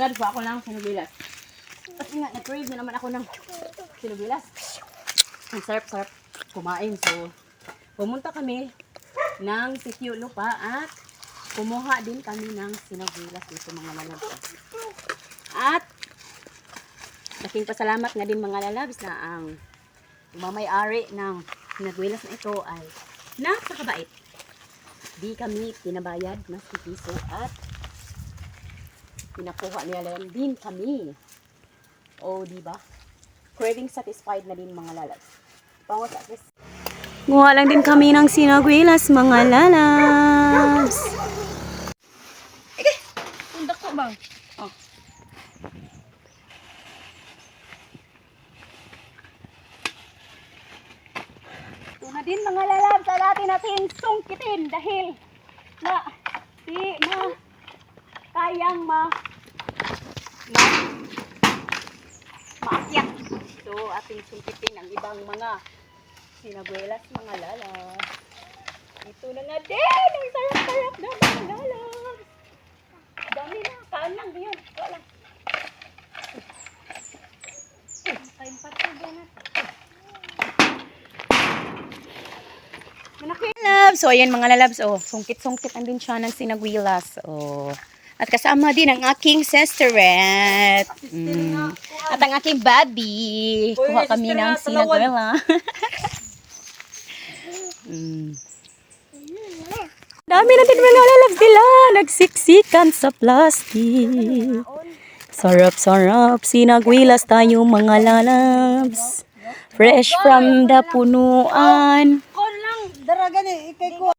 lalabs ba ako ng sinubilas? Kasi nga, na-crave na naman ako ng sinubilas. Ang sarap-sarap kumain. So, pumunta kami ng Sitio Lupa at kumuha din kami ng sinubilas dito mga lalabs. At laking pasalamat nga din mga lalabs na ang mamay-ari ng sinubilas na ito ay napakabait. Di kami pinabayad mas piso at pinakuha nila din kami. O, di ba? Craving satisfied na din mga lalabs. Pango sa akin. Guha lang din kami ng sinagwilas mga lalabs. Okay. Tundak ko bang? Oh. Ito na din mga lalabs. Alatin natin sungkitin dahil na di na kayang maakyat. So, ating sungkitin ang ibang mga sinagwelas mga lalabs. Ito na nga din! Ang sarap-sarap na mga lalabs. Dami na. Kaan lang yun. Wala. Kain pa ito dyan natin. Lalabs. So, ayan mga lalabs. Oh, sungkit-sungkit andun siya ng sinagwilas. Oh. At kasama din ang aking sisterette. At ang aking baby. Kuha kami ng sinagwela. Dami natin mga lalabs nila. Nagsiksikan sa plastic. Sarap-sarap. Sinagwilas tayo mga lalabs. Fresh from the punuan. Kon lang, daragan eh, ikay ko.